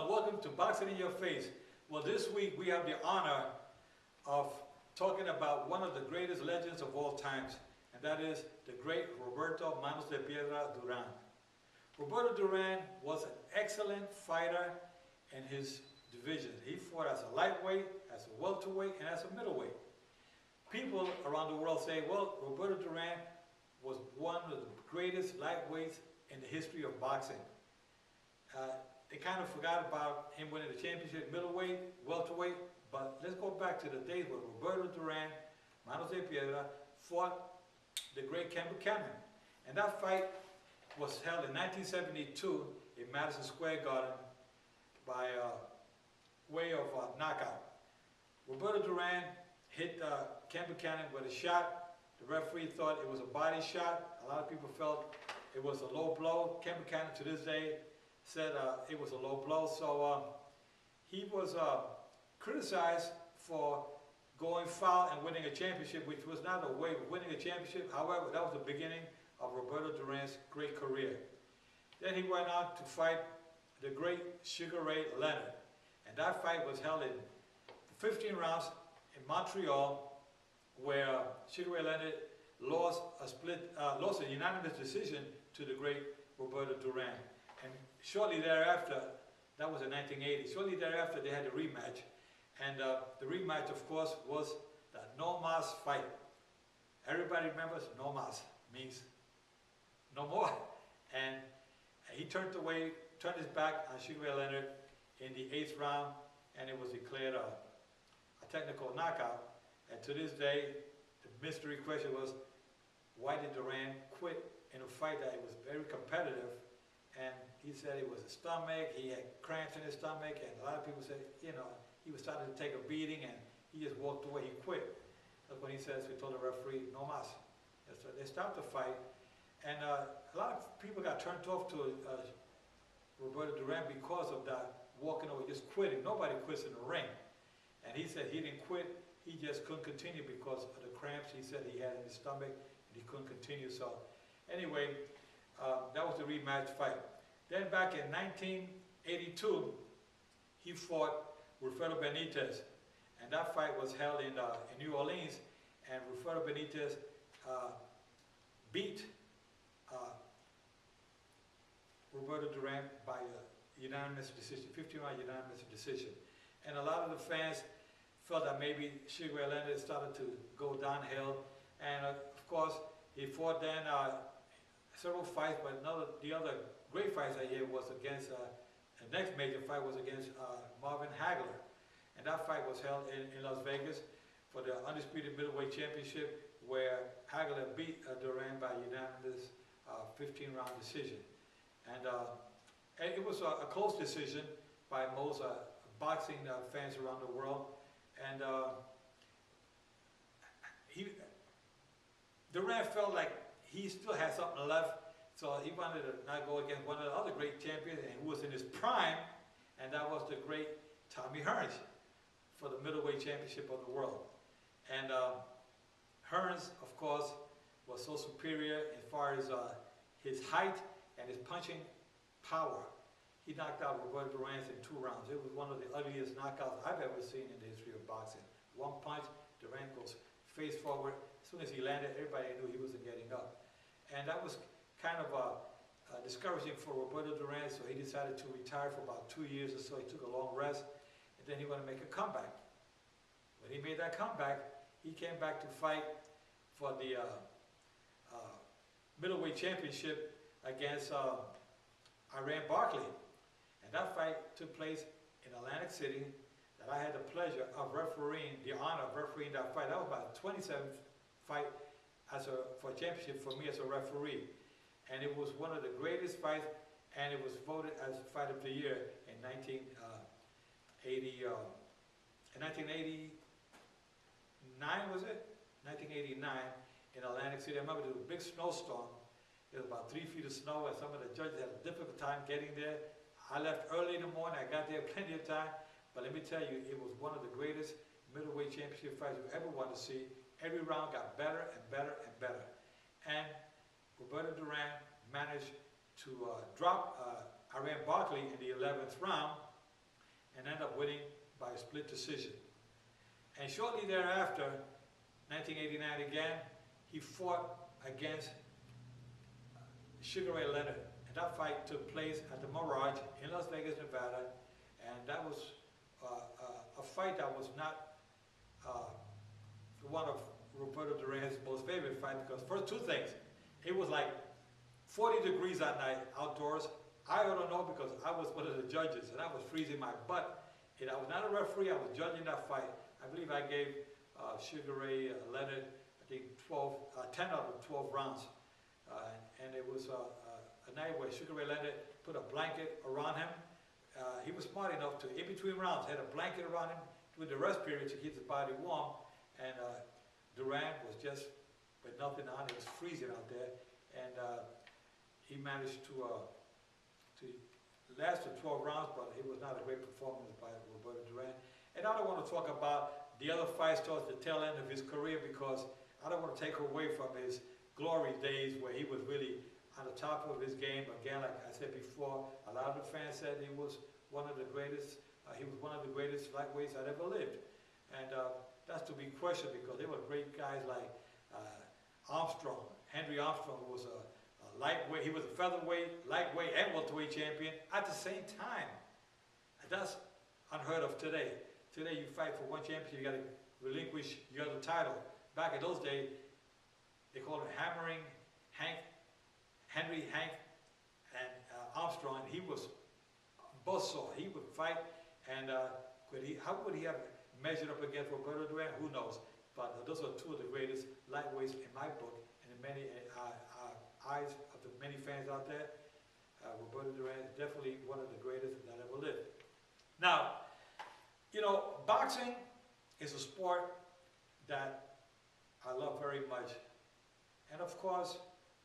Gentlemen, welcome to Boxing in Your Face. Well, this week we have the honor of talking about one of the greatest legends of all times, and that is the great Roberto Manos de Piedra Duran. Roberto Duran was an excellent fighter in his division. He fought as a lightweight, as a welterweight, and as a middleweight. People around the world say, well, Roberto Duran was one of the greatest lightweights in the history of boxing. They kind of forgot about him winning the championship middleweight, welterweight, but let's go back to the days when Roberto Duran, Manos de Piedra, fought the great Ken Buchanan. And that fight was held in 1972 in Madison Square Garden by way of knockout. Roberto Duran hit Ken Buchanan with a shot. The referee thought it was a body shot. A lot of people felt it was a low blow. Ken Buchanan to this day said it was a low blow. So he was criticized for going foul and winning a championship, which was not a way of winning a championship. However, that was the beginning of Roberto Duran's great career. Then he went on to fight the great Sugar Ray Leonard. And that fight was held in 15 rounds in Montreal, where Sugar Ray Leonard lost a unanimous decision to the great Roberto Duran. And shortly thereafter, that was in 1980, shortly thereafter they had a rematch. And the rematch, of course, was the no mas fight. Everybody remembers no mas means no more. And he turned his back on Sugar Ray Leonard in the 8th round, and it was declared a technical knockout. And to this day, the mystery question was, why did Duran quit in a fight that it was very competitive? And he said it was his stomach, he had cramps in his stomach, and a lot of people said, you know, he was starting to take a beating, and he just walked away, he quit. That's when he says, we told the referee, no mas. And so they stopped the fight, and a lot of people got turned off to Roberto Duran because of that walking away, just quitting. Nobody quits in the ring. And he said he didn't quit, he just couldn't continue because of the cramps he said he had in his stomach, and he couldn't continue. So anyway, that was the rematch fight. Then back in 1982, he fought Roberto Benitez, and that fight was held in New Orleans, and Roberto Benitez beat Roberto Duran by a unanimous decision, 15-round unanimous decision. And a lot of the fans felt that maybe Sugar Ray Leonard started to go downhill, and of course he fought then several fights, but the other great fights I hear was against, the next major fight was against Marvin Hagler. And that fight was held in Las Vegas for the Undisputed Middleweight Championship, where Hagler beat Duran by unanimous 15-round decision. And it was a close decision by most boxing fans around the world. And Duran felt like he still had something left, so he wanted to not go against one of the other great champions, and who was in his prime, and that was the great Tommy Hearns for the middleweight championship of the world. And Hearns, of course, was so superior as far as his height and his punching power. He knocked out Roberto Duran in 2 rounds. It was one of the ugliest knockouts I've ever seen in the history of boxing. One punch, Duran goes face forward. As soon as he landed, everybody knew he wasn't getting up. And that was kind of discouraging for Roberto Duran, so he decided to retire for about 2 years or so. He took a long rest, and then he wanted to make a comeback. When he made that comeback, he came back to fight for the middleweight championship against Iran Barkley. And that fight took place in Atlantic City, that I had the pleasure of refereeing, the honor of refereeing that fight. That was my 27th fight for a championship for me as a referee. And it was one of the greatest fights, and it was voted as Fight of the Year in 1989, was it? 1989 in Atlantic City. I remember there was a big snowstorm. There was about 3 feet of snow, and some of the judges had a difficult time getting there. I left early in the morning. I got there plenty of time. But let me tell you, it was one of the greatest middleweight championship fights you ever want to see. Every round got better and better and better. And Roberto Duran managed to drop Iran Barkley in the 11th round, and ended up winning by a split decision. And shortly thereafter, 1989 again, he fought against Sugar Ray Leonard. And that fight took place at the Mirage in Las Vegas, Nevada. And that was a fight that was not one of Roberto Duran's most favorite fights, because first two things, it was like 40 degrees that night outdoors. I don't know because I was one of the judges and I was freezing my butt. And I was not a referee, I was judging that fight. I believe I gave Sugar Ray Leonard, I think 10 out of 12 rounds. And it was a night where Sugar Ray Leonard put a blanket around him. He was smart enough to, in between rounds, had a blanket around him during the rest period to keep his body warm. And Duran was just with nothing on, it was freezing out there. And he managed to last the 12 rounds, but it was not a great performance by Roberto Duran. And I don't want to talk about the other fights towards the tail end of his career, because I don't want to take away from his glory days where he was really on the top of his game. Again, like I said before, a lot of the fans said he was one of the greatest. He was one of the greatest lightweights that ever lived, and that's to be questioned, because there were great guys like Armstrong, Henry Armstrong, who was a lightweight. He was a featherweight, lightweight, and welterweight champion at the same time. And that's unheard of today. Today, you fight for one championship, you got to relinquish your other title. Back in those days, they called it hammering Henry and Armstrong, and he was buzzsaw. He would fight, and how would he have measured up against Roberto Duran? Who knows? But those are two of the greatest lightweights in my book, and in many eyes of the many fans out there. Roberto Duran is definitely one of the greatest that ever lived. Now, you know, boxing is a sport that I love very much. And of course,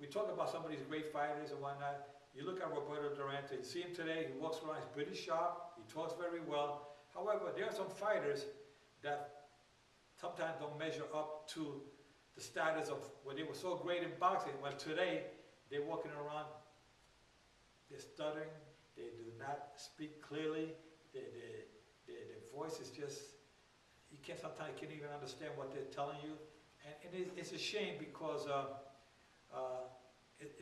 we talk about some of these great fighters and whatnot. You look at Roberto Duran, you see him today, he walks around, he's pretty sharp, he talks very well. However, there are some fighters that sometimes don't measure up to the status of when they were so great in boxing, when today they're walking around, they're stuttering, they do not speak clearly, their voice is just, sometimes can't even understand what they're telling you. And it's a shame, because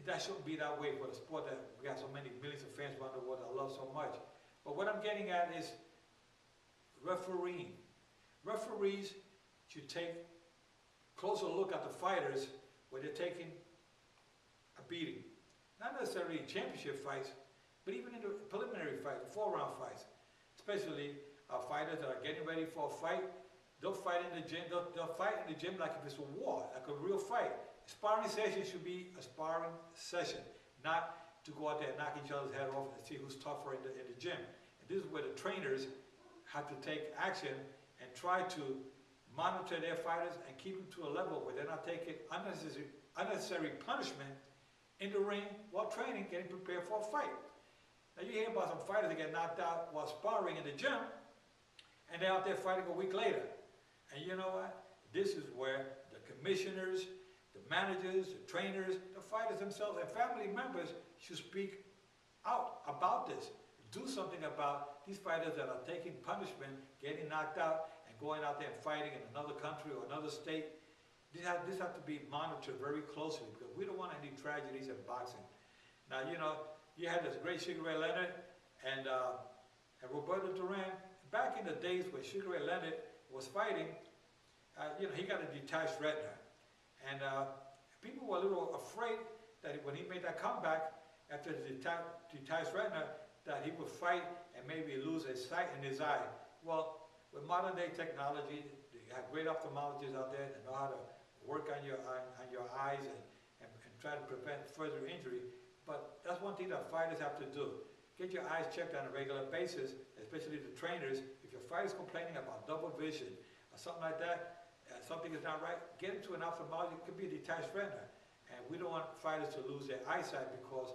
that shouldn't be that way for the sport that we have so many millions of fans around the world that I love so much. But what I'm getting at is refereeing. Referees should take a closer look at the fighters where they're taking a beating. Not necessarily in championship fights, but even in the preliminary fights, 4-round fights. Especially fighters that are getting ready for a fight. They'll fight in the gym. They'll fight in the gym like if it's a war, like a real fight. A sparring session should be a sparring session, not to go out there and knock each other's head off and see who's tougher in the gym. And this is where the trainers have to take action and try to monitor their fighters and keep them to a level where they're not taking unnecessary punishment in the ring while training, getting prepared for a fight. Now you hear about some fighters that get knocked out while sparring in the gym, and they're out there fighting a week later. And you know what? This is where the commissioners, the managers, the trainers, the fighters themselves, and family members should speak out about this. Do something about these fighters that are taking punishment, getting knocked out, and going out there and fighting in another country or another state. This has to be monitored very closely, because we don't want any tragedies in boxing. Now, you know, you had this great Sugar Ray Leonard and Roberto Duran. Back in the days when Sugar Ray Leonard was fighting, you know, he got a detached retina. And people were a little afraid that when he made that comeback after the detached retina, that he would fight and maybe lose his sight in his eye. Well, with modern day technology, you have great ophthalmologists out there that know how to work on your eyes and try to prevent further injury. But that's one thing that fighters have to do. Get your eyes checked on a regular basis, especially the trainers. If your fighter's complaining about double vision or something like that, something is not right, get into an ophthalmologist. It could be a detached retina. And we don't want fighters to lose their eyesight because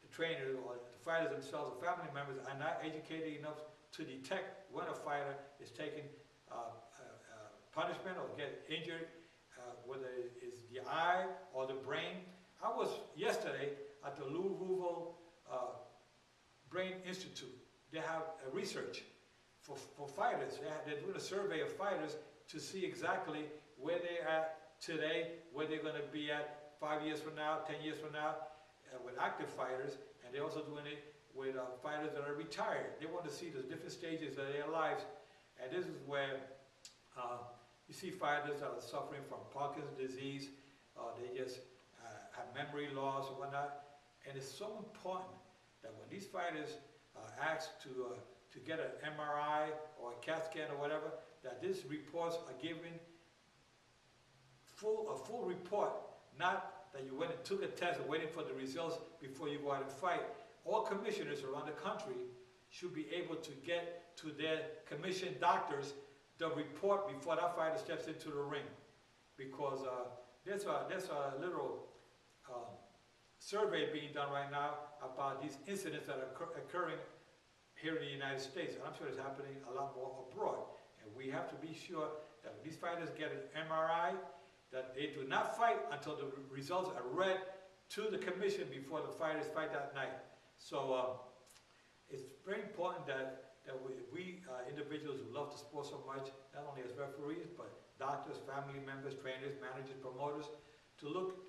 the trainers or the fighters themselves, the family members, are not educated enough to detect when a fighter is taking punishment or get injured, whether it's the eye or the brain. I was yesterday at the Louisville Brain Institute they have research for fighters. They're doing a survey of fighters to see exactly where they're at today, where they're going to be at 5 years from now, 10 years from now, with active fighters, and they're also doing it with fighters that are retired. They want to see the different stages of their lives, and this is where you see fighters that are suffering from Parkinson's disease, they just have memory loss or whatnot, and it's so important that when these fighters are asked to get an MRI or a CAT scan or whatever, that these reports are given a full report, not that you went and took a test and waiting for the results before you go out and fight. All commissioners around the country should be able to get to their commissioned doctors the report before that fighter steps into the ring, because there's a little survey being done right now about these incidents that are occurring here in the United States, and I'm sure it's happening a lot more abroad. And we have to be sure that when these fighters get an MRI, that they do not fight until the results are read to the commission before the fighters fight that night. So it's very important that we individuals who love the sport so much, not only as referees, but doctors, family members, trainers, managers, promoters, to look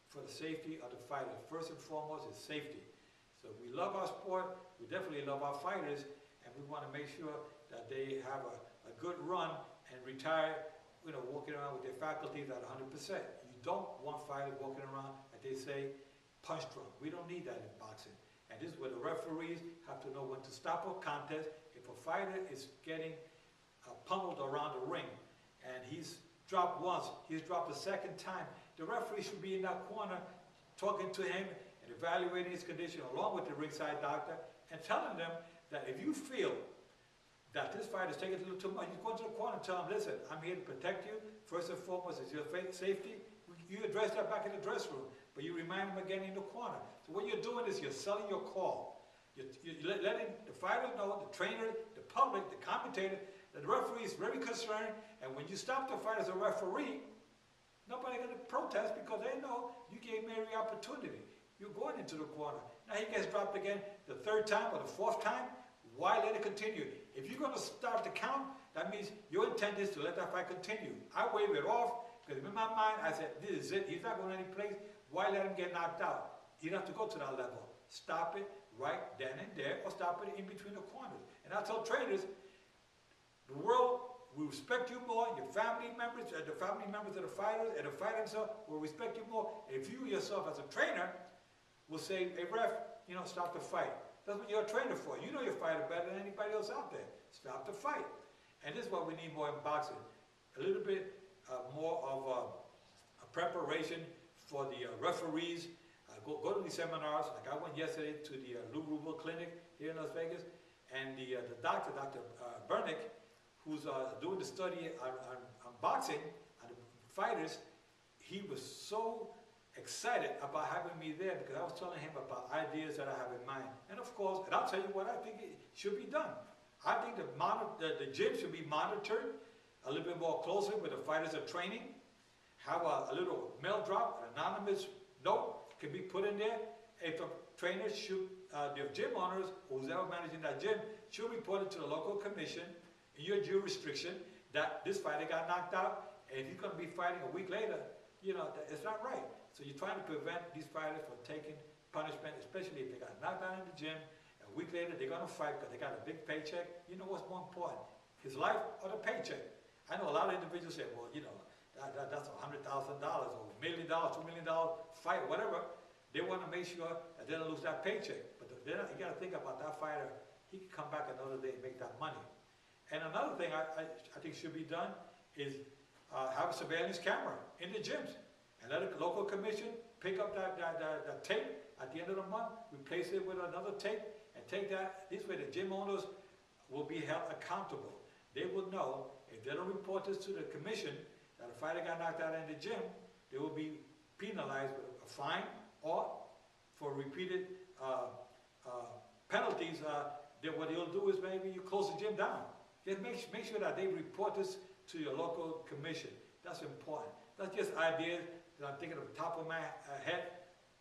for the safety of the fighter. First and foremost is safety. So we love our sport, we definitely love our fighters, and we want to make sure that they have a good run and retire, walking around with their faculties at 100%. You don't want fighters walking around, like they say, punch drunk. We don't need that in boxing. And this is where the referees have to know when to stop a contest. If a fighter is getting pummeled around the ring, and he's dropped once, he's dropped a second time, the referee should be in that corner talking to him and evaluating his condition along with the ringside doctor and telling them that if you feel that this fight is taking a little too much, you go into the corner and tell them, listen, I'm here to protect you. First and foremost is your safety. You address that back in the dressing room, but you remind them again in the corner. So what you're doing is you're selling your call. You're letting the fighter know, the trainer, the public, the commentator, that the referee is very concerned, and when you stop the fight as a referee, nobody's going to protest because they know you gave me every opportunity. You're going into the corner. Now he gets dropped again the third time or the fourth time. Why let it continue? If you're going to start the count, that means your intent is to let that fight continue. I wave it off because in my mind I said, this is it. He's not going any place. Why let him get knocked out? You don't have to go to that level. Stop it right then and there, or stop it in between the corners. And I tell trainers, the world will respect you more, your family members, the family members of the fighters, and the fighter himself will respect you more. If you yourself as a trainer will say, hey ref, stop the fight. That's what you're a trainer for. You know your fighter better than anybody else out there. Stop the fight. And this is what we need more in boxing. A little bit more of a preparation for the referees. Go to these seminars. Like I went yesterday to the Lou Rubel Clinic here in Las Vegas, and the doctor, Dr. Bernick, who's doing the study on boxing, on the fighters, he was so excited about having me there because I was telling him about ideas that I have in mind. And of course, and I'll tell you what I think it should be done. I think the gym should be monitored a little bit more closely where the fighters are training. Have a little mail drop, an anonymous note can be put in there. If a trainer should, the gym owners, who's ever managing that gym, should report it to the local commission in your jurisdiction that this fighter got knocked out, and if he's going to be fighting a week later, it's not right. So you're trying to prevent these fighters from taking punishment, especially if they got knocked out in the gym. A week later, they're going to fight because they got a big paycheck. You know what's more important, his life or the paycheck? I know a lot of individuals say, well, that's $100,000 or $1 million, $2 million fight, whatever. They want to make sure that they don't lose that paycheck. But you got to think about that fighter. He can come back another day and make that money. And another thing I think should be done is have a surveillance camera in the gyms and let a local commission pick up that tape at the end of the month, replace it with another tape, and take that. This way the gym owners will be held accountable. They will know if they don't report this to the commission that a fighter got knocked out in the gym, they will be penalized with a fine or for repeated penalties. Then what they'll do is maybe you close the gym down. Just make sure that they report this to your local commission. That's important. That's just ideas that I'm thinking of the top of my head.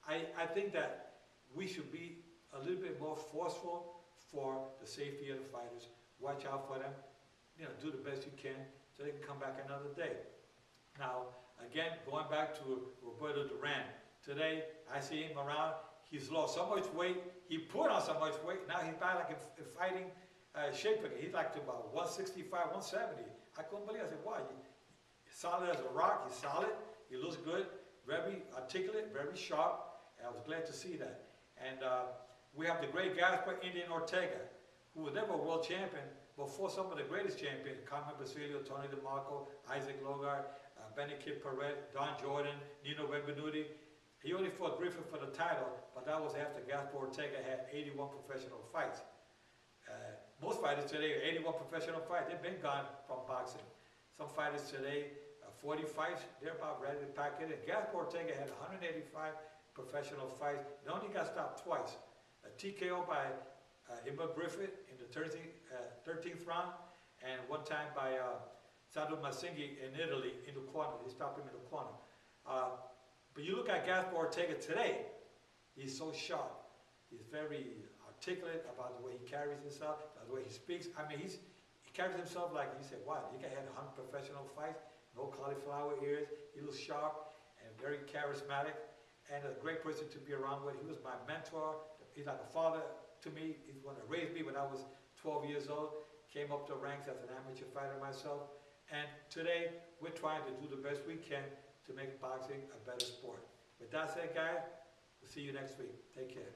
I think that we should be a little bit more forceful for the safety of the fighters. Watch out for them. You know, do the best you can so they can come back another day. Now, again, going back to Roberto Duran. Today, I see him around. He's lost so much weight. He put on so much weight. Now he's back like in fighting shape again. He's like to about 165, 170. I couldn't believe it. I said, wow, he's solid as a rock. He's solid. He looks good. Very articulate, very sharp. And I was glad to see that. And we have the great Gaspar Indian Ortega, who was never a world champion, but fought some of the greatest champions: Carmen Basilio, Tony DeMarco, Isaac Logard, Benny Kid Perret, Don Jordan, Nino Benvenuti. He only fought Griffin for the title, but that was after Gaspar Ortega had 81 professional fights. Most fighters today are 81 professional fights. They've been gone from boxing. Some fighters today, 40 fights, they're about ready to pack it in. Gaspar Ortega had 185 professional fights. He only got stopped twice. A TKO by Imba Griffith in the 13th round, and one time by Sandro Massinghi in Italy in the corner. They stopped him in the corner. But you look at Gaspar Ortega today, he's so sharp. He's very articulate about the way he carries himself, the way he speaks. I mean, he carries himself like, he said, wow, you can have 100 professional fights, no cauliflower ears. He looks sharp and very charismatic and a great person to be around with. He was my mentor. He's like a father to me. He's one that raised me when I was 12 years old. Came up the ranks as an amateur fighter myself. And today, we're trying to do the best we can to make boxing a better sport. With that said, guys, we'll see you next week. Take care.